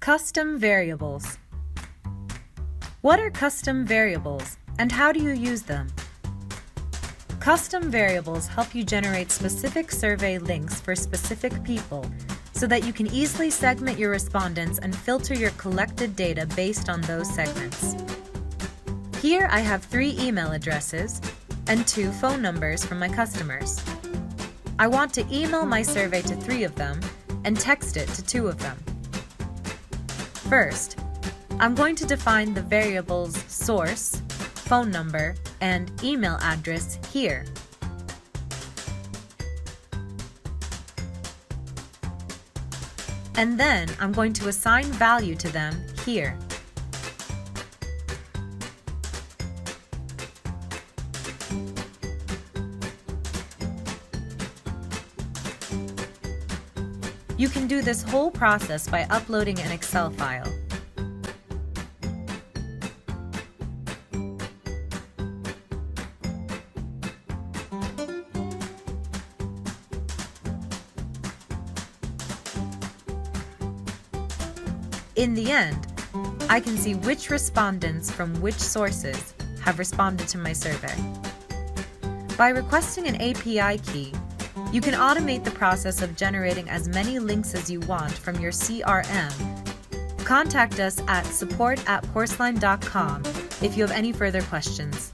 Custom variables. What are custom variables, and how do you use them? Custom variables help you generate specific survey links for specific people so that you can easily segment your respondents and filter your collected data based on those segments. Here I have 3 email addresses and 2 phone numbers from my customers. I want to email my survey to 3 of them and text it to 2 of them. First, I'm going to define the variables source, phone number, and email address here. And then I'm going to assign value to them here. You can do this whole process by uploading an Excel file. In the end, I can see which respondents from which sources have responded to my survey. By requesting an API key, you can automate the process of generating as many links as you want from your CRM. Contact us at support@porcelain.com if you have any further questions.